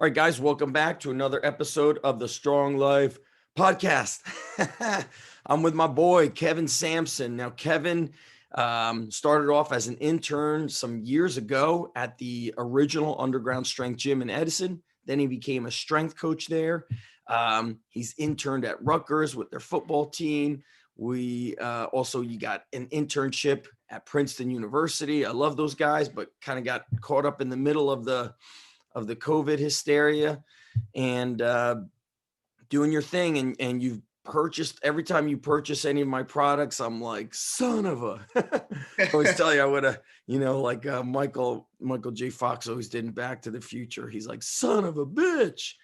All right, guys, welcome back to another episode of the Strong Life podcast. I'm with my boy, Kevin Sampson. Now, Kevin started off as an intern some years ago at the original Underground Strength Gym in Edison. Then he became a strength coach there. He's interned at Rutgers with their football team. You got an internship at Princeton University. I love those guys, but kind of got caught up in the middle of the COVID hysteria and doing your thing. And you've purchased, every time you purchase any of my products, I'm like, son of a, I always tell you, I would have, like Michael J. Fox always did in Back to the Future. He's like, son of a bitch.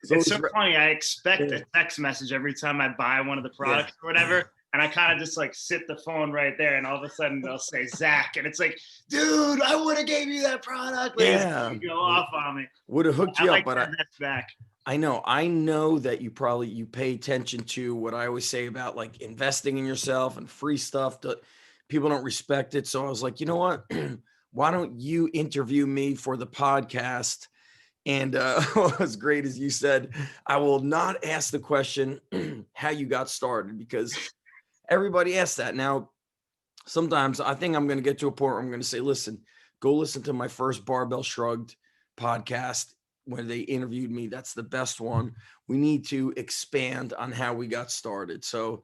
It's so funny. I expect a text message every time I buy one of the products or whatever. And I kind of just like sit the phone right there, and all of a sudden they'll say Zach, and it's like, dude, I would have gave you that product. Like, it's go off on me. Would have hooked you up, but that's back. I know that you pay attention to what I always say about like investing in yourself and free stuff. People don't respect it. So I was like, you know what? Why don't you interview me for the podcast? And what was great is you said, I will not ask the question how you got started, because everybody asks that. Now, sometimes I think I'm going to get to a point where I'm going to say, listen, go listen to my first Barbell Shrugged podcast when they interviewed me. That's the best one. We need to expand on how we got started. So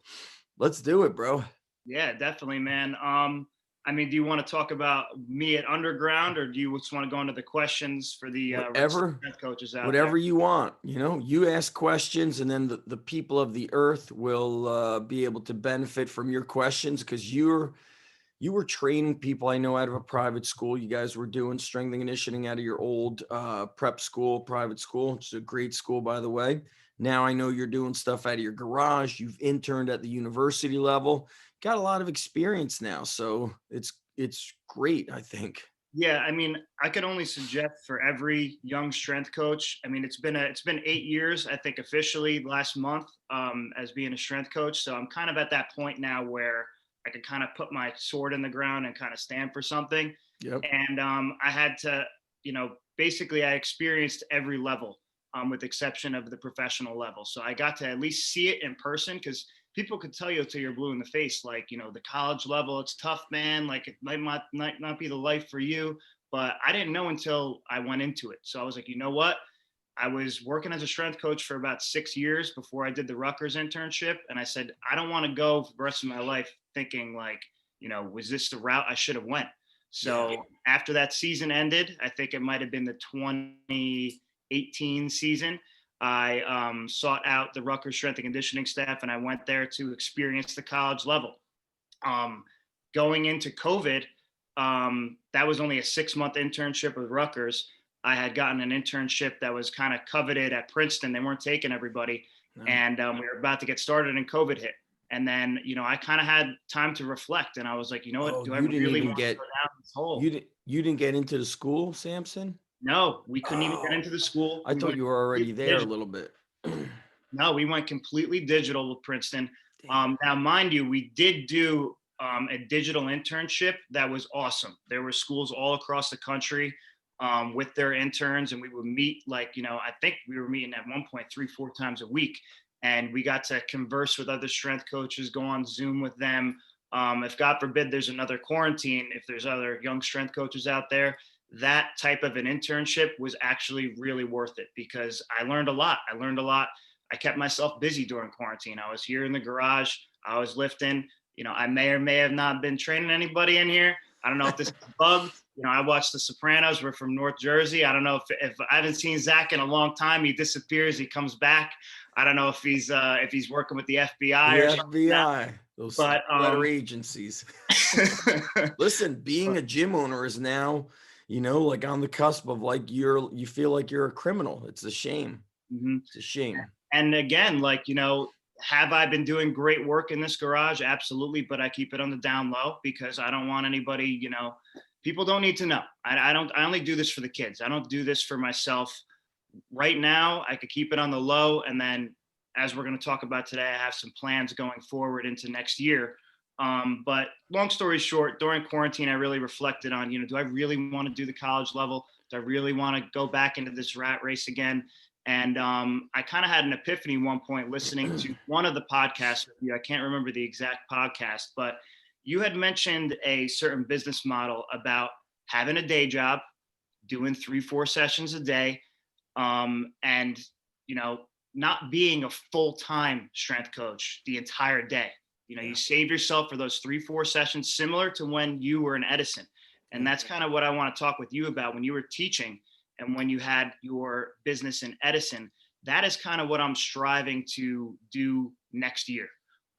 let's do it, bro. Yeah, definitely, man. Do you want to talk about me at Underground, or do you just want to go into the questions for the coaches out whatever there? You want? You ask questions, and then the people of the earth will be able to benefit from your questions, because you were training people, I know, out of a private school. You guys were doing strength and conditioning out of your old prep school, private school, which is a great school, by the way. Now I know you're doing stuff out of your garage. You've interned at the university level. Got a lot of experience now, so it's great, I think. Yeah, I could only suggest for every young strength coach. It's been 8 years, I think, officially last month, as being a strength coach. So I'm kind of at that point now where I could kind of put my sword in the ground and kind of stand for something. Yep. And I had to, basically I experienced every level, with exception of the professional level. So I got to at least see it in person, because people could tell you till you're blue in the face, like, the college level, it's tough, man. Like, it might not be the life for you. But I didn't know until I went into it. So I was like, you know what? I was working as a strength coach for about 6 years before I did the Rutgers internship. And I said, I don't want to go for the rest of my life thinking like, was this the route I should have went? So after that season ended, I think it might've been the 2018 season, I sought out the Rutgers strength and conditioning staff, and I went there to experience the college level. Going into COVID, that was only a 6-month internship with Rutgers. I had gotten an internship that was kind of coveted at Princeton. They weren't taking everybody. No. And we were about to get started, and COVID hit. And then, I kind of had time to reflect, and I was like, you know what, do I really want to go down this hole? You didn't get into the school, Sampson? No, we couldn't even get into the school. I thought you were already there a little bit. No, we went completely digital with Princeton. Now, mind you, we did do a digital internship that was awesome. There were schools all across the country with their interns, and we would meet I think we were meeting at one point 3-4 times a week. And we got to converse with other strength coaches, go on Zoom with them. If God forbid there's another quarantine, if there's other young strength coaches out there, that type of an internship was actually really worth it, because I learned a lot. I kept myself busy during quarantine. I was here in the garage. I was lifting. I may or may have not been training anybody in here. I don't know if this is bugged. I watched The Sopranos. We're from North Jersey. I don't know if I haven't seen Zach in a long time. He disappears. He comes back. I don't know if he's working with the FBI or something. FBI, those letter agencies. Listen, being a gym owner is now, like on the cusp of like you feel like you're a criminal. It's a shame. Mm-hmm. It's a shame. And again, have I been doing great work in this garage? Absolutely. But I keep it on the down low, because I don't want anybody, people don't need to know. I only do this for the kids. I don't do this for myself. Right now, I could keep it on the low. And then, as we're going to talk about today, I have some plans going forward into next year. But long story short, during quarantine, I really reflected on, do I really want to do the college level? Do I really want to go back into this rat race again? And I kind of had an epiphany one point listening to one of the podcasts with you. I can't remember the exact podcast, but you had mentioned a certain business model about having a day job, doing 3-4 sessions a day, and not being a full-time strength coach the entire day. You save yourself for those 3-4 sessions, similar to when you were in Edison. And that's kind of what I want to talk with you about. When you were teaching and when you had your business in Edison, that is kind of what I'm striving to do next year.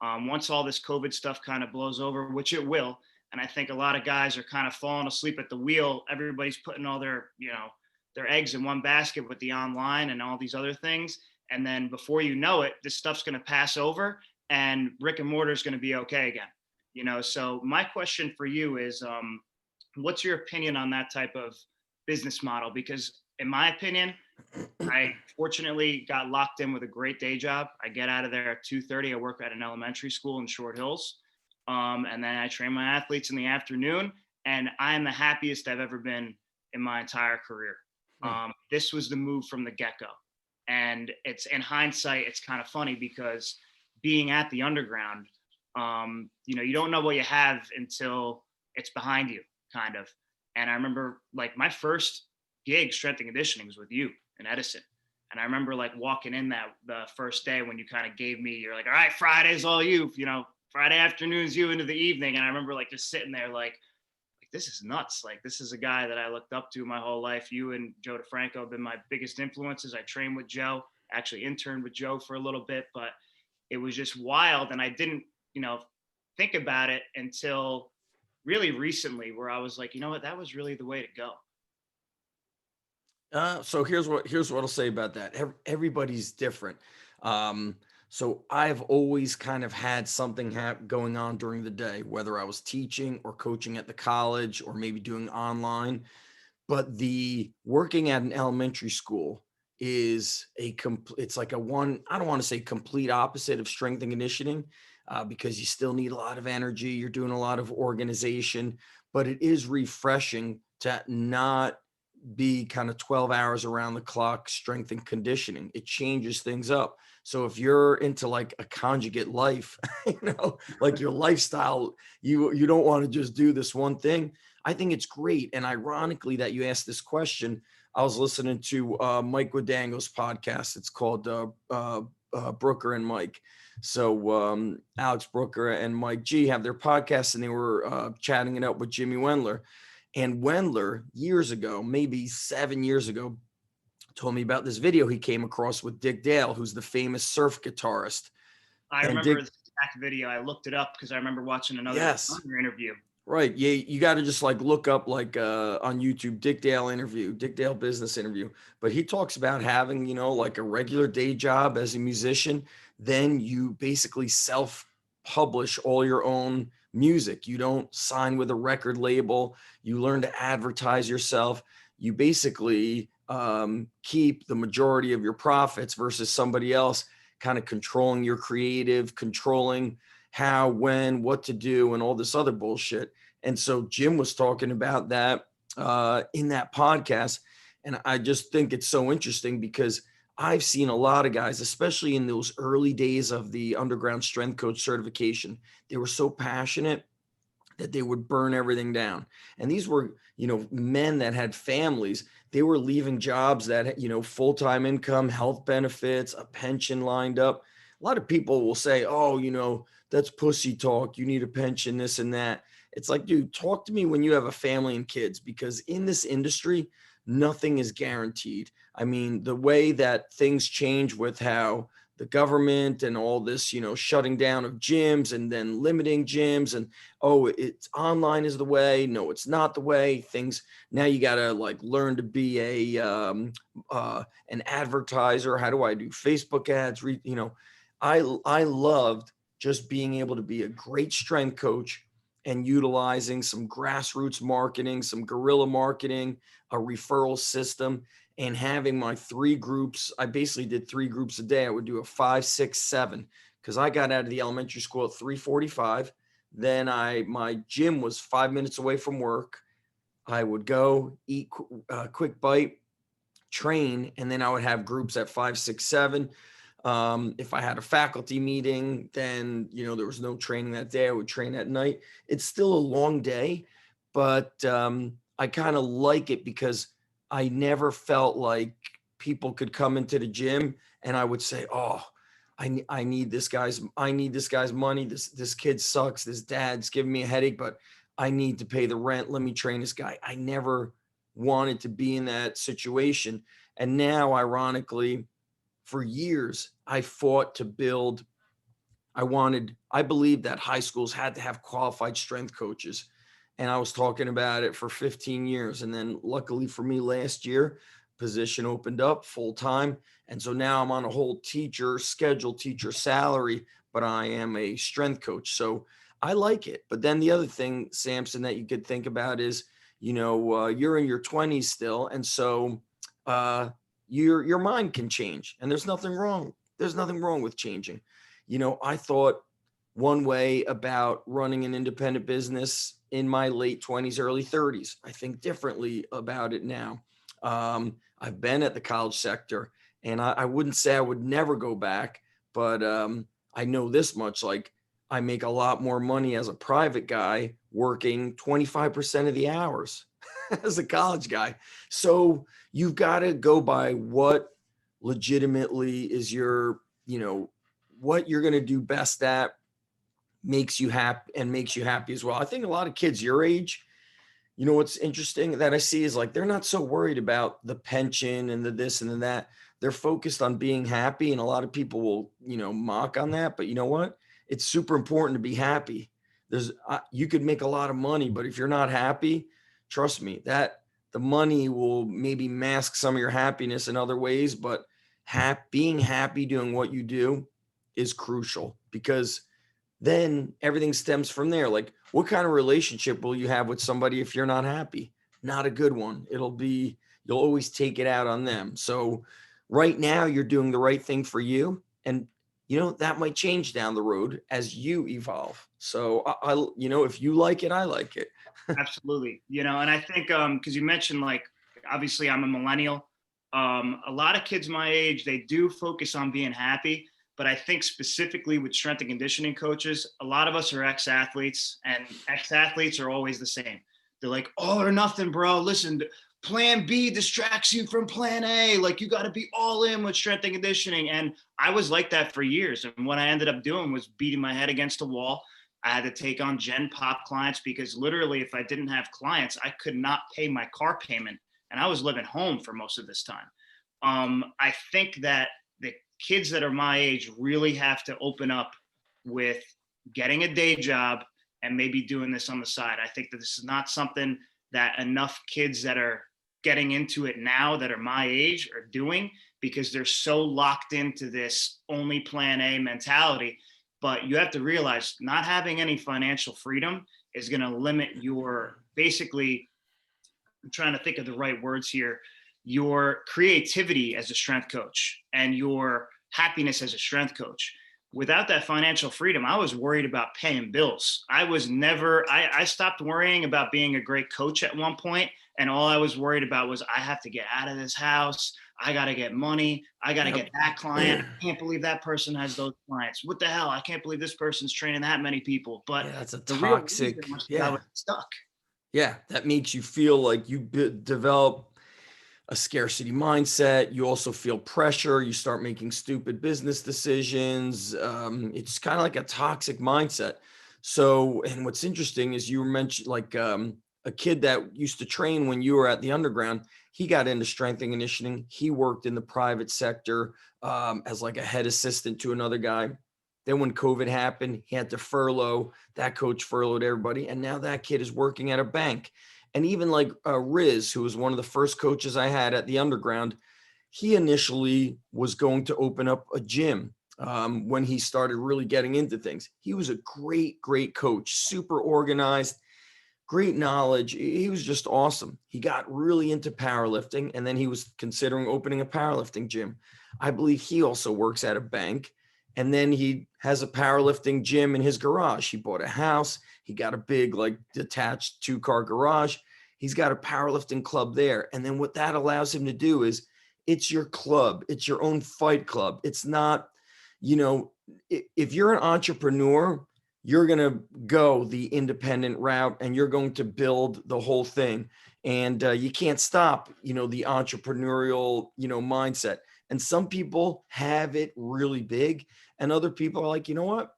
Once all this COVID stuff kind of blows over, which it will, and I think a lot of guys are kind of falling asleep at the wheel. Everybody's putting all their eggs in one basket with the online and all these other things. And then before you know it, this stuff's going to pass over and brick and mortar is going to be okay again. So my question for you is, what's your opinion on that type of business model? Because in my opinion, I fortunately got locked in with a great day job. I get out of there at 2:30. I work at an elementary school in Short Hills. And then I train my athletes in the afternoon, and I am the happiest I've ever been in my entire career. This was the move from the get-go. And it's, in hindsight, it's kind of funny because being at the underground, you don't know what you have until it's behind you, kind of. And I remember like my first gig, strength and conditioning, was with you in Edison. And I remember like walking in the first day when you kind of gave me, you're like, all right, Friday's all you, Friday afternoons, you into the evening. And I remember like just sitting there like this is nuts. Like, this is a guy that I looked up to my whole life. You and Joe DeFranco have been my biggest influences. I trained with Joe, actually interned with Joe for a little bit, but it was just wild. And I didn't, think about it until really recently, where I was like, you know what, that was really the way to go. So here's what I'll say about that. Everybody's different. So I've always kind of had something going on during the day, whether I was teaching or coaching at the college or maybe doing online. But the working at an elementary school is it's like I don't want to say complete opposite of strength and conditioning, because you still need a lot of energy. You're doing a lot of organization, but it is refreshing to not be kind of 12 hours around the clock strength and conditioning. It changes things up. So if you're into like a conjugate life, like your lifestyle, you don't want to just do this one thing. I think it's great. And ironically that you asked this question, I was listening to Mike Wadango's podcast. It's called Brooker and Mike. So Alex Brooker and Mike G have their podcast, and they were chatting it up with Jimmy Wendler. And Wendler, years ago, maybe 7 years ago, told me about this video he came across with Dick Dale, who's the famous surf guitarist. I remember this exact video. I looked it up because I remember watching another interview. Right. Yeah. You got to just like look up like on YouTube, Dick Dale business interview. But he talks about having, like a regular day job as a musician. Then you basically self-publish all your own music. You don't sign with a record label. You learn to advertise yourself. You basically keep the majority of your profits versus somebody else kind of controlling your creative, controlling how, when, what to do, and all this other bullshit. And so Jim was talking about that in that podcast. And I just think it's so interesting because I've seen a lot of guys, especially in those early days of the underground strength coach certification, they were so passionate that they would burn everything down. And these were, men that had families. They were leaving jobs that, full-time income, health benefits, a pension lined up. A lot of people will say, oh, that's pussy talk. You need a pension, this and that. It's like, dude, talk to me when you have a family and kids, because in this industry, nothing is guaranteed. I mean, the way that things change with how the government and all this, shutting down of gyms and then limiting gyms and, it's online is the way. No, it's not the way. Things now you got to like learn to be an advertiser. How do I do Facebook ads? I loved just being able to be a great strength coach and utilizing some grassroots marketing, some guerrilla marketing, a referral system, and having my 3 groups. I basically did 3 groups a day. I would do a 5, 6, 7, because I got out of the elementary school at 3:45. Then my gym was 5 minutes away from work. I would go eat a quick bite, train, and then I would have groups at 5, 6, 7. If I had a faculty meeting, then, there was no training that day. I would train at night. It's still a long day, but I kind of like it because I never felt like people could come into the gym and I would say, oh, I need this guy's money. This kid sucks. This dad's giving me a headache, but I need to pay the rent. Let me train this guy. I never wanted to be in that situation. And now, ironically, for years, I fought to build. I believed that high schools had to have qualified strength coaches. And I was talking about it for 15 years. And then luckily for me, last year, position opened up full time. And so now I'm on a whole teacher salary, but I am a strength coach. So I like it. But then the other thing, Samson, that you could think about is, you're in your 20s still. And so your mind can change, and there's nothing wrong. There's nothing wrong with changing. I thought one way about running an independent business in my late 20s, early 30s. I think differently about it now. I've been at the college sector, and I wouldn't say I would never go back, but I know this much, like I make a lot more money as a private guy working 25% of the hours as a college guy. So you've got to go by what legitimately is what you're going to do best at, makes you happy and makes you happy as well. I think a lot of kids your age, what's interesting that I see is like they're not so worried about the pension and the this and the that. They're focused on being happy, and a lot of people will mock on that, but you know what, it's super important to be happy. You could make a lot of money, but if you're not happy, trust me, that the money will maybe mask some of your happiness in other ways, but being happy doing what you do is crucial, because then everything stems from there. Like, what kind of relationship will you have with somebody if you're not happy? Not a good one. You'll always take it out on them. So right now you're doing the right thing for you. And, that might change down the road as you evolve. So if you like it, I like it. Absolutely. And I think, cause you mentioned, like, obviously I'm a millennial. A lot of kids my age, they do focus on being happy. But I think specifically with strength and conditioning coaches, a lot of us are ex-athletes, and ex-athletes are always the same. They're like, all or nothing, bro. Listen, plan B distracts you from plan A. Like, you got to be all in with strength and conditioning. And I was like that for years. And what I ended up doing was beating my head against a wall. I had to take on Gen Pop clients because literally if I didn't have clients, I could not pay my car payment. And I was living home for most of this time. I think that the kids that are my age really have to open up with getting a day job and maybe doing this on the side. I think that this is not something that enough kids that are getting into it now that are my age are doing, because they're so locked into this only plan A mentality. But you have to realize not having any financial freedom is going to limit your, basically, I'm trying to think of the right words here, your creativity as a strength coach and your happiness as a strength coach. Without that financial freedom, I was worried about paying bills. I stopped worrying about being a great coach at one point, and all I was worried about was I have to get out of this house. I got to get money. I got to get that client. I can't believe that person has those clients. What the hell? I can't believe this person's training that many people. But that's a the toxic, real reason was I was stuck. Yeah, that makes you feel like you develop a scarcity mindset. You also feel pressure. You start making stupid business decisions. It's kind of like a toxic mindset. So, and what's interesting is you mentioned like a kid that used to train when you were at the underground. He got into strength and conditioning. He worked in the private sector as like a head assistant to another guy. Then when COVID happened, he had to furlough. That coach furloughed everybody. And now that kid is working at a bank. And even like Riz, who was one of the first coaches I had at the underground, he initially was going to open up a gym when he started really getting into things. He was a great, great coach, super organized, great knowledge. He was just awesome. He got really into powerlifting, and then he was considering opening a powerlifting gym. I believe he also works at a bank. And then he has a powerlifting gym in his garage. He bought a house. He got a big, like, detached 2-car garage. He's got a powerlifting club there. And then what that allows him to do is, it's your club. It's your own fight club. It's not, if you're an entrepreneur, you're going to go the independent route and you're going to build the whole thing. And you can't stop, the entrepreneurial, mindset. And some people have it really big, and other people are like, you know what?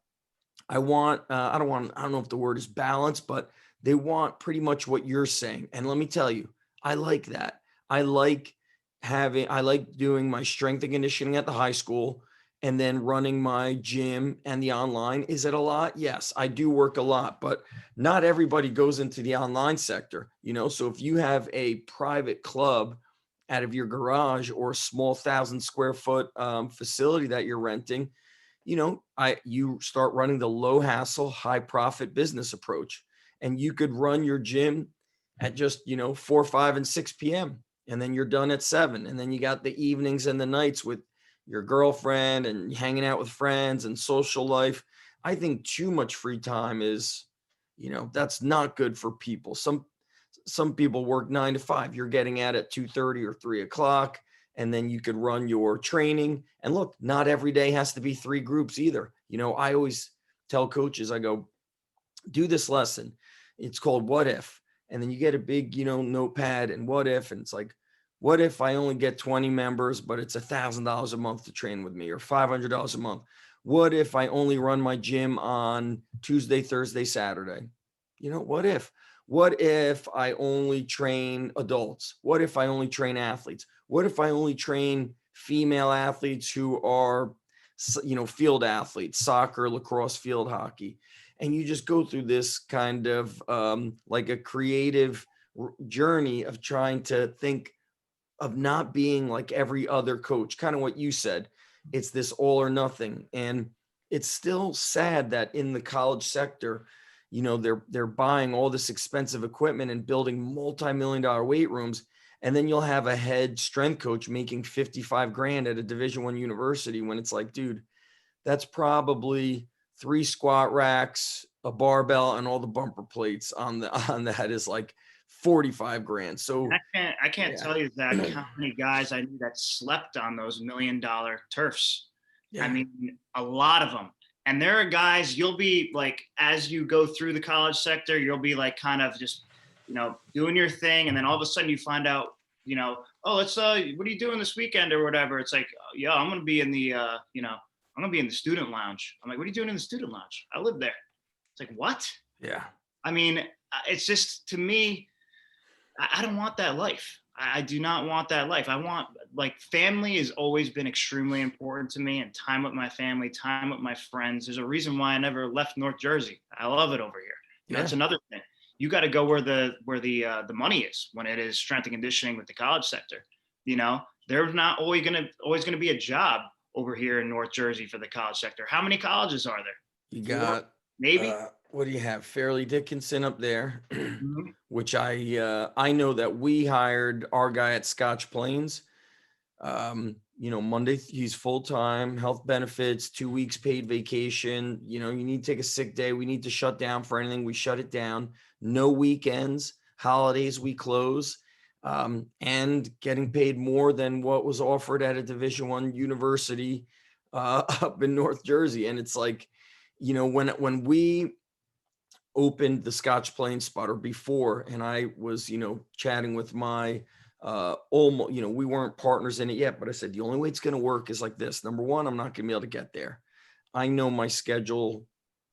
I don't know if the word is balance, but they want pretty much what you're saying. And let me tell you, I like that. I like doing my strength and conditioning at the high school and then running my gym and the online. Is it a lot? Yes, I do work a lot, but not everybody goes into the online sector, So if you have a private club out of your garage or a small 1,000 square foot facility that you're renting, you start running the low hassle, high profit business approach, and you could run your gym at just, 4, 5, and 6 p.m. And then you're done at 7. And then you got the evenings and the nights with your girlfriend and hanging out with friends and social life. I think too much free time is, that's not good for people. Some people work 9 to 5. You're getting at 2:30 or 3 o'clock, and then you could run your training. And look, not every day has to be 3 groups either. I always tell coaches, I go, do this lesson. It's called What If? And then you get a big, notepad, and what if, and it's like, what if I only get 20 members, but it's $1,000 a month to train with me, or $500 a month? What if I only run my gym on Tuesday, Thursday, Saturday? What if? What if I only train adults? What if I only train athletes? What if I only train female athletes who are, field athletes, soccer, lacrosse, field hockey? And you just go through this kind of like a creative journey of trying to think of not being like every other coach, kind of what you said. It's this all or nothing. And it's still sad that in the college sector, they're buying all this expensive equipment and building multi-million-dollar weight rooms. And then you'll have a head strength coach making 55 grand at a Division I university, when it's like, dude, that's probably 3 squat racks, a barbell, and all the bumper plates on that is like 45 grand. So I can't tell you, Zach, how many guys I knew that slept on those $1 million turfs. Yeah. I mean, a lot of them. And there are guys, you'll be like, as you go through the college sector, you'll be like kind of just, doing your thing. And then all of a sudden you find out, oh, let's, what are you doing this weekend or whatever? It's like, yeah, I'm going to be in the, I'm going to be in the student lounge. I'm like, what are you doing in the student lounge? I live there. It's like, what? Yeah. I mean, it's just, to me, I don't want that life. I do not want that life. I want, like, family has always been extremely important to me, and time with my family, time with my friends. There's a reason why I never left North Jersey. I love it over here. Yeah. That's another thing. You got to go where the money is when it is strength and conditioning with the college sector. There's not always going to be a job over here in North Jersey for the college sector. How many colleges are there? You got 4, maybe. What do you have? Fairleigh Dickinson up there, which I know that we hired our guy at Scotch Plains. Monday he's full-time, health benefits, 2 weeks paid vacation. You need to take a sick day. We need to shut down for anything. We shut it down. No weekends, holidays we close, and getting paid more than what was offered at a Division I university up in North Jersey. And it's like, when we opened the Scotch Plains spot, or before, and I was, chatting with my almost, we weren't partners in it yet, but I said, the only way it's going to work is like this. Number one, I'm not going to be able to get there. I know my schedule.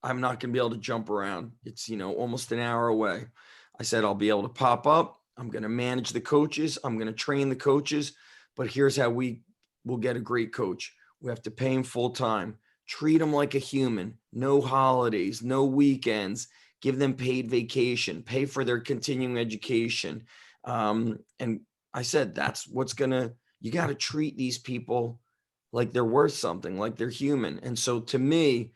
I'm not going to be able to jump around. It's, almost an hour away. I said, I'll be able to pop up. I'm going to manage the coaches. I'm going to train the coaches, but here's how we will get a great coach. We have to pay him full time, treat him like a human, no holidays, no weekends, give them paid vacation, pay for their continuing education. And I said, that's what's you got to treat these people like they're worth something, like they're human. And so to me,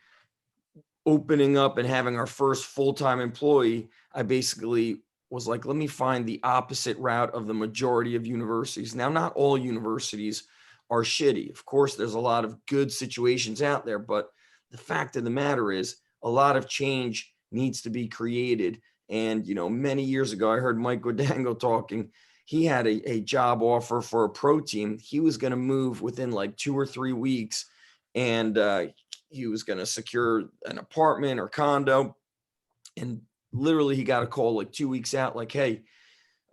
opening up and having our first full-time employee, I basically was like, let me find the opposite route of the majority of universities. Now, not all universities are shitty. Of course, there's a lot of good situations out there, but the fact of the matter is a lot of change needs to be created. And, many years ago, I heard Mike Guadango talking. He had a job offer for a pro team. He was going to move within like 2 or 3 weeks, and he was going to secure an apartment or condo. And literally he got a call like 2 weeks out, like, hey,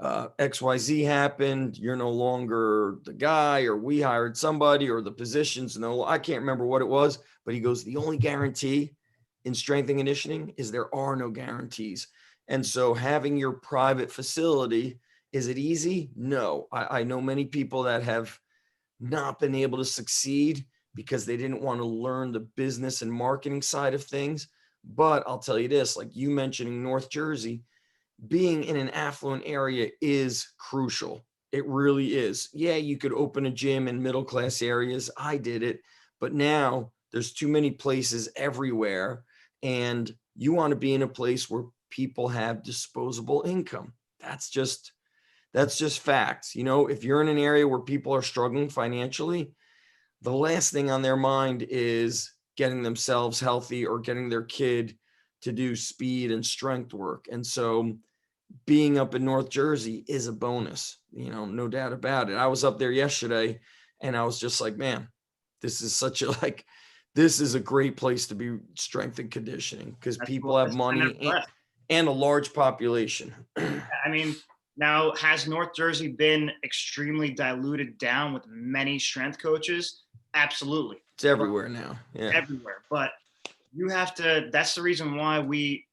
XYZ happened. You're no longer the guy, or we hired somebody, or the position's no, I can't remember what it was, but he goes, the only guarantee in strength and conditioning is there are no guarantees. And so having your private facility, is it easy? No. I know many people that have not been able to succeed because they didn't want to learn the business and marketing side of things. But I'll tell you this, like you mentioning North Jersey, being in an affluent area is crucial. It really is. Yeah, you could open a gym in middle class areas. I did it, but now there's too many places everywhere, and you want to be in a place where people have disposable income. That's just facts. If you're in an area where people are struggling financially, the last thing on their mind is getting themselves healthy or getting their kid to do speed and strength work. And so being up in North Jersey is a bonus, no doubt about it. I was up there yesterday and I was just like, man, this is this is a great place to be strength and conditioning, because people have money and a large population. I mean, now, has North Jersey been extremely diluted down with many strength coaches? Absolutely. It's everywhere now. Yeah. Everywhere. But you have to, that's the reason why we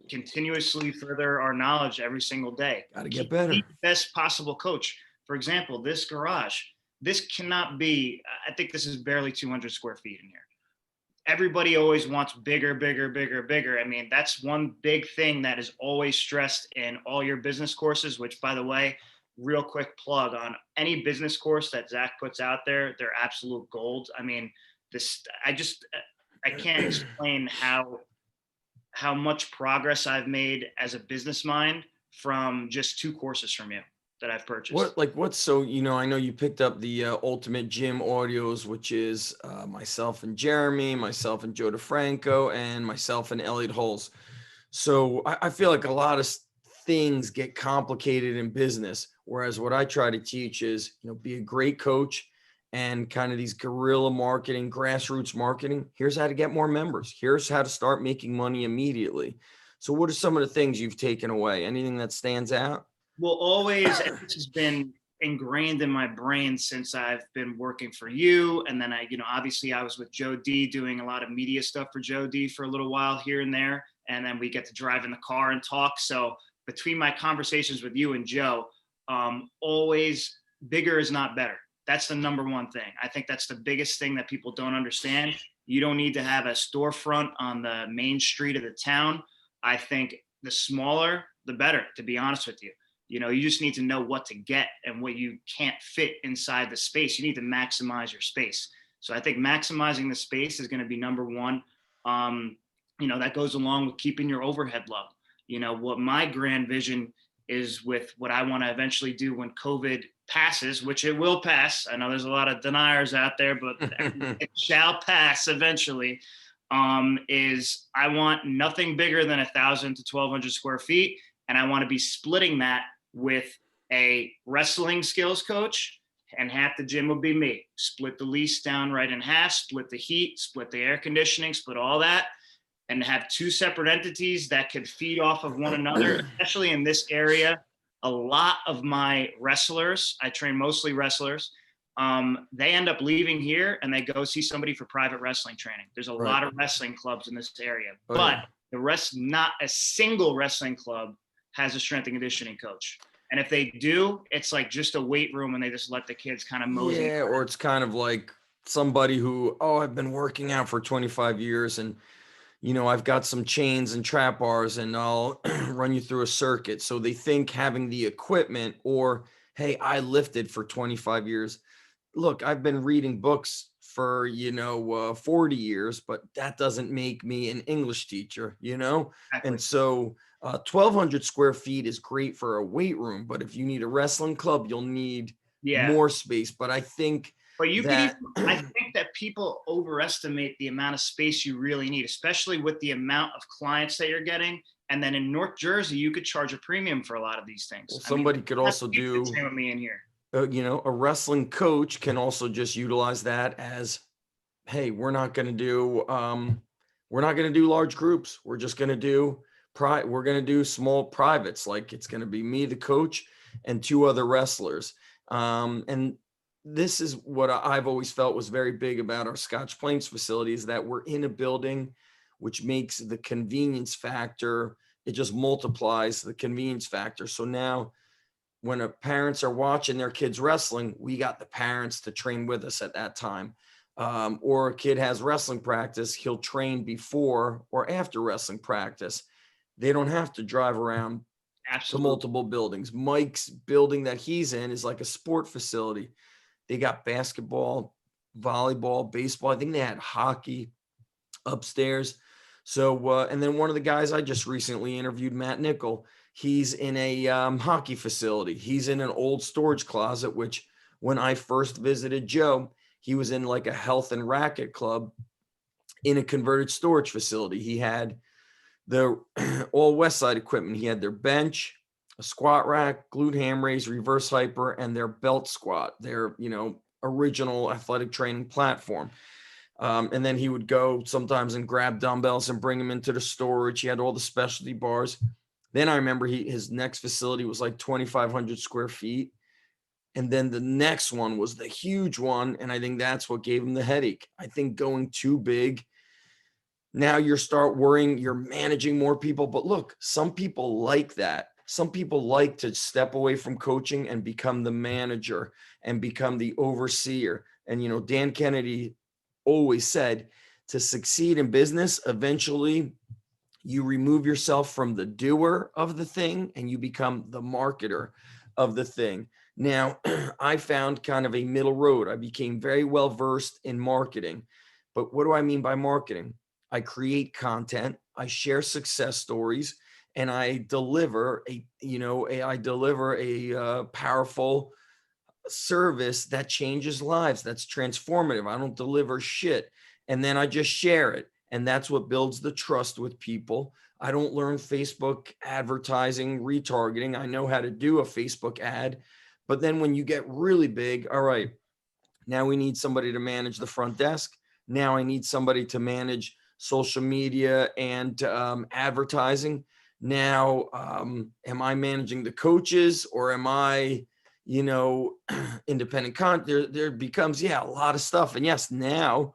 continuously further our knowledge every single day. Got to get better. Be the best possible coach. For example, this garage, this cannot be, I think this is barely 200 square feet in here. Everybody always wants bigger, bigger, bigger, bigger. I mean, that's one big thing that is always stressed in all your business courses, which, by the way, real quick plug on any business course that Zach puts out there, they're absolute gold. I mean, I can't explain how much progress I've made as a business mind from just 2 courses from you that I've purchased. So, I know you picked up the Ultimate Gym audios, which is myself and Jeremy, myself and Joe DeFranco, and myself and Elliot Hulse. So I feel like a lot of things get complicated in business, whereas what I try to teach is, be a great coach, and kind of these guerrilla marketing, grassroots marketing. Here's how to get more members. Here's how to start making money immediately. So what are some of the things you've taken away? Anything that stands out? Well, always, and this has been ingrained in my brain since I've been working for you. And then obviously I was with Joe D doing a lot of media stuff for Joe D for a little while here and there. And then we get to drive in the car and talk. So between my conversations with you and Joe, always bigger is not better. That's the number one thing. I think that's the biggest thing that people don't understand. You don't need to have a storefront on the main street of the town. I think the smaller, the better, to be honest with you. You just need to know what to get and what you can't fit inside the space. You need to maximize your space. So I think maximizing the space is going to be number one. That goes along with keeping your overhead low. What my grand vision is with what I want to eventually do when COVID passes, which it will pass. I know there's a lot of deniers out there, but it shall pass eventually. Is I want nothing bigger than 1,000 to 1,200 square feet. And I want to be splitting that with a wrestling skills coach, and half the gym will be me. Split the lease down right in half, split the heat, split the air conditioning, split all that, and have 2 separate entities that could feed off of one another, especially in this area. A lot of my wrestlers, I train mostly wrestlers, they end up leaving here and they go see somebody for private wrestling training. There's a lot of wrestling clubs in this area, but the rest, not a single wrestling club has a strength and conditioning coach. And if they do, it's like just a weight room and they just let the kids kind of mosey. Yeah, or it's kind of like somebody who, I've been working out for 25 years and, I've got some chains and trap bars and I'll run you through a circuit. So they think having the equipment, or, hey, I lifted for 25 years. Look, I've been reading books for, 40 years, but that doesn't make me an English teacher, Exactly. And so 1,200 square feet is great for a weight room, but if you need a wrestling club, you'll need more space. But I think But you could even, that I think that people overestimate the amount of space you really need, especially with the amount of clients that you're getting. And then in North Jersey, you could charge a premium for a lot of these things. well, I mean, somebody could that's also the people that do, train with me in here. a wrestling coach can also just utilize that as, hey, we're not going to do large groups. We're just going to do we're going to do small privates. Like it's going to be me, the coach, and two other wrestlers. And this is what I've always felt was very big about our Scotch Plains facility, is that we're in a building, which makes the convenience factor, it just multiplies the convenience factor. So now when parents are watching their kids wrestling, we got the parents to train with us at that time. Or a kid has wrestling practice, he'll train before or after wrestling practice. They don't have to drive around to Absolutely. multiple buildings. Mike's building that he's in is like a sport facility. They got basketball, volleyball, baseball. I think they had hockey upstairs. So, and then one of the guys I just recently interviewed, Matt Nickel, he's in a hockey facility. He's in an old storage closet, which when I first visited Joe, he was in like a health and racket club in a converted storage facility. He had the all West Side equipment. He had their bench, a squat rack, glute ham raise, reverse hyper, and their belt squat, their, original athletic training platform. And then he would go sometimes and grab dumbbells and bring them into the storage. He had all the specialty bars. Then I remember his next facility was like 2,500 square feet. And then the next one was the huge one. And I think that's what gave him the headache. I think going too big, now you start worrying you're managing more people. But look, some people like that. Some people like to step away from coaching and become the manager and become the overseer. And, Dan Kennedy always said, to succeed in business, eventually you remove yourself from the doer of the thing and you become the marketer of the thing. Now, I found kind of a middle road. I became very well versed in marketing. But what do I mean by marketing? I create content, I share success stories, and I deliver a powerful service that changes lives, that's transformative. I don't deliver shit. And then I just share it. And that's what builds the trust with people. I don't learn Facebook advertising, retargeting. I know how to do a Facebook ad. But then when you get really big, all right, now we need somebody to manage the front desk. Now I need somebody to manage social media and advertising. Now, am I managing the coaches, or am I, independent content? There becomes, a lot of stuff. And yes, now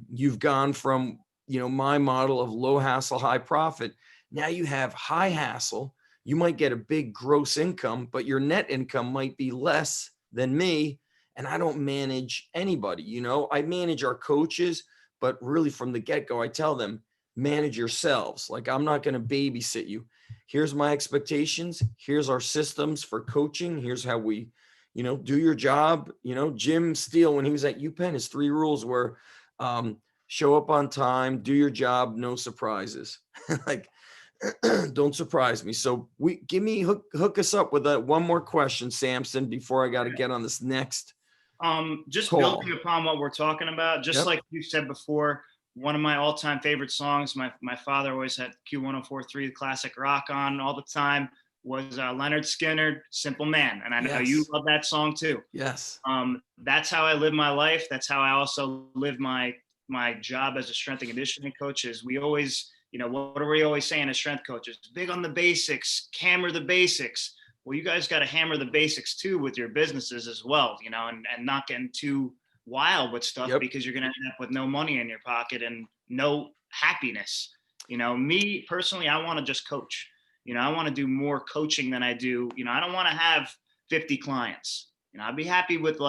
you've gone from, my model of low hassle, high profit. Now you have high hassle. You might get a big gross income, but your net income might be less than me. And I don't manage anybody. I manage our coaches, but really from the get-go, I tell them, manage yourselves. Like, I'm not going to babysit you. Here's my expectations. Here's our systems for coaching. Here's how we, do your job. Jim Steele, when he was at UPenn, his 3 rules were show up on time, do your job, no surprises. Like, don't surprise me. So hook us up with one more question, Samson, before I got to get on this next. Just call. building upon what we're talking about, just like you said before, one of my all-time favorite songs, my father always had Q104.3 classic rock on all the time, was Leonard Skinner, Simple Man. And I know you love that song too. Yes. That's how I live my life. That's how I also live my job as a strength and conditioning coach. Is we always, what are we always saying as strength coaches? Big on the basics, hammer the basics. Well, you guys got to hammer the basics too with your businesses as well, and not getting too wild with stuff, because you're going to end up with no money in your pocket and no happiness. Me personally, I want to just coach. I want to do more coaching than I do. I don't want to have 50 clients. I'd be happy with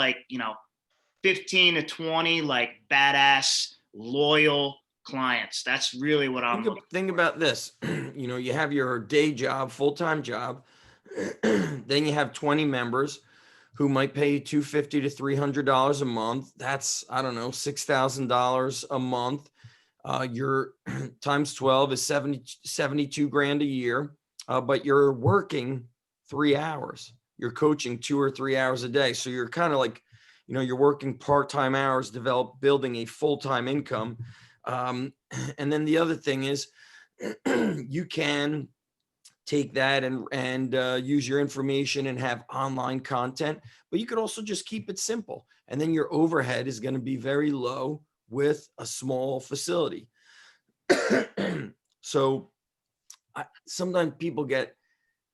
15 to 20 like badass, loyal clients. That's really what I'm looking for. Think about this. You have your day job, full-time job. Then you have 20 members who might pay you $250 to $300 a month. That's, I don't know, $6,000 a month. Your times 12 is 72 grand a year. But you're working 3 hours. You're coaching 2 or 3 hours a day. So you're kind of like, you're working part-time hours, building a full-time income. And then the other thing is you can take that and use your information and have online content, but you could also just keep it simple. And then your overhead is going to be very low with a small facility. So sometimes people get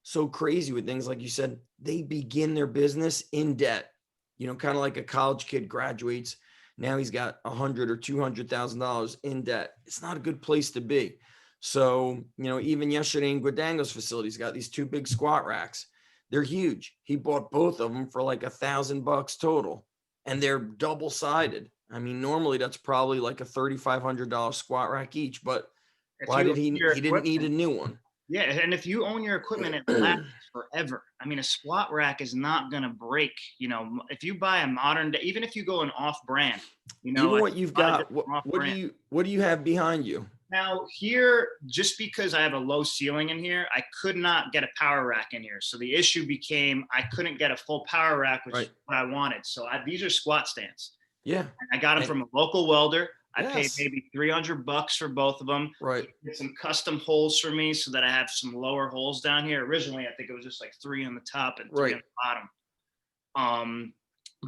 so crazy with things. Like you said, they begin their business in debt, kind of like a college kid graduates. Now he's got $100,000 or $200,000 in debt. It's not a good place to be. So, even yesterday in Guadango's facility, he's got these 2 big squat racks. They're huge. He bought both of them for like $1,000 total, and they're double sided. I mean, normally that's probably like a $3,500 squat rack each, but why did he didn't need a new one? Yeah, and if you own your equipment, it lasts forever. I mean, a squat rack is not going to break. If you buy a modern day, even if you go an off-brand, even what you've got, what do you have behind you? Now here, just because I have a low ceiling in here, I could not get a power rack in here. So the issue became I couldn't get a full power rack, which is what I wanted. So these are squat stands. Yeah, I got them from a local welder. I paid Yes. maybe $300 for both of them. Right. Did some custom holes for me so that I have some lower holes down here. Originally, I think it was just like 3 on the top and 3 on the bottom.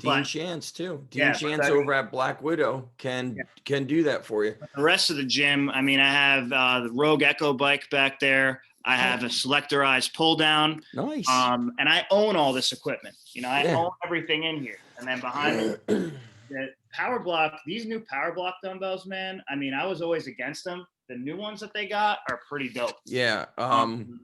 Dean Chance too. Dean Yeah, Chance over at Black Widow can do that for you. The rest of the gym, I mean, I have the Rogue Echo bike back there. I have a selectorized pull down. Nice. And I own all this equipment. I own everything in here. And then behind me, the power block, these new power block dumbbells, man. I mean, I was always against them. The new ones that they got are pretty dope. Yeah.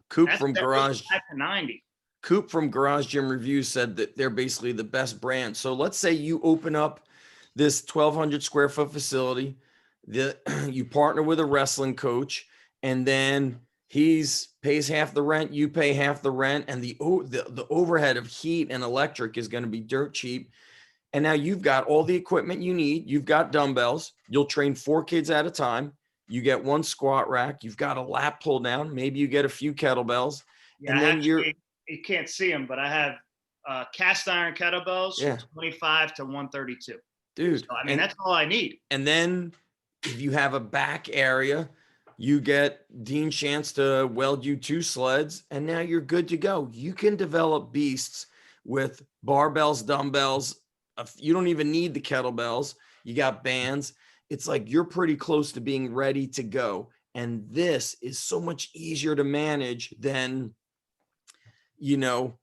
Coop from Garage 90. Coop from Garage Gym Reviews said that they're basically the best brand. So let's say you open up this 1,200 square foot facility, you partner with a wrestling coach, and then pays half the rent, you pay half the rent, and the overhead of heat and electric is going to be dirt cheap. And now you've got all the equipment you need. You've got dumbbells. You'll train 4 kids at a time. You get 1 squat rack. You've got a lat pull down. Maybe you get a few kettlebells. Yeah, and then you can't see them, but I have cast iron kettlebells from 25 to 132. Dude, so, I mean, that's all I need. And then if you have a back area, you get Dean Chance to weld you 2 sleds, and now you're good to go. You can develop beasts with barbells, dumbbells. You don't even need the kettlebells. You got bands. It's like you're pretty close to being ready to go. And this is so much easier to manage than,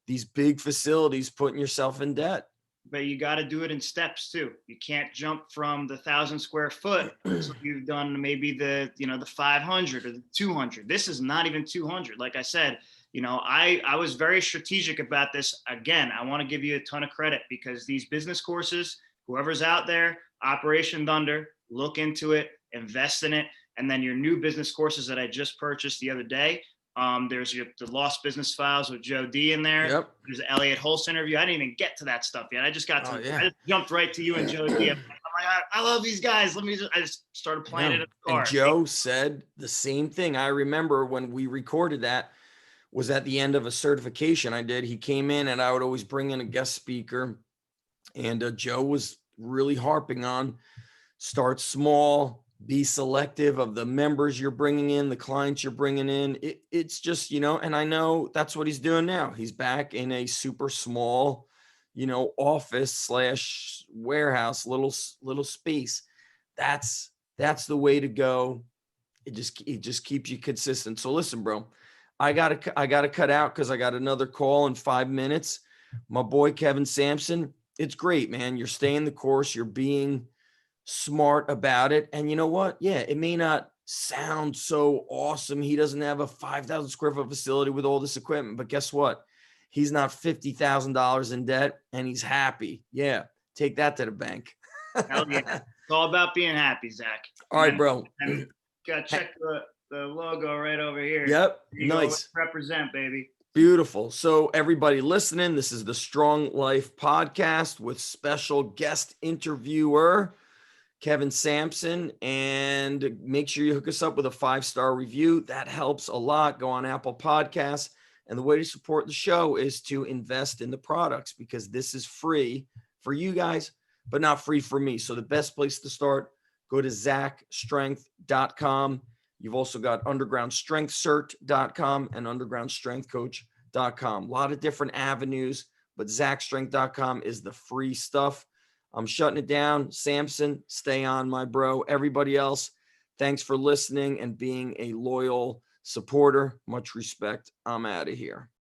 these big facilities putting yourself in debt. But you got to do it in steps too. You can't jump from the 1,000 square foot. So you've done maybe the 500 or the 200. This is not even 200. Like I said, I was very strategic about this. Again, I want to give you a ton of credit because these business courses, whoever's out there, Operation Thunder, look into it, invest in it. And then your new business courses that I just purchased the other day, there's the Lost Business Files with Joe D in there. Yep. There's the Elliot Hulse interview. I didn't even get to that stuff yet. I just got to, I just jumped right to you and Joe D. I'm like, I love these guys. I just started playing it in the car. And Joe said the same thing. I remember when we recorded that was at the end of a certification I did. He came in and I would always bring in a guest speaker. And Joe was really harping on start small, be selective of the members you're bringing in, the clients you're bringing in. It's just, and I know that's what he's doing now. He's back in a super small, office / warehouse, little space. That's the way to go. It just keeps you consistent. So listen, bro, I gotta cut out because I got another call in 5 minutes. My boy, Kevin Sampson, it's great, man. You're staying the course. You're being smart about it. And you know what? Yeah, it may not sound so awesome. He doesn't have a 5,000 square foot facility with all this equipment, but guess what? He's not $50,000 in debt and he's happy. Yeah. Take that to the bank. Hell yeah. It's all about being happy, Zach. All right, bro. And gotta check the logo right over here. Yep. Nice. Represent, baby. Beautiful. So everybody listening, this is the Strong Life podcast with special guest interviewer, Kevin Sampson, and make sure you hook us up with a 5-star review. That helps a lot. Go on Apple Podcasts. And the way to support the show is to invest in the products because this is free for you guys. but not free for me. So the best place to start, go to zachstrength.com. You've also got undergroundstrengthcert.com and undergroundstrengthcoach.com. A lot of different avenues, but zachstrength.com is the free stuff. I'm shutting it down. Samson, stay on, my bro. Everybody else, thanks for listening and being a loyal supporter. Much respect. I'm out of here.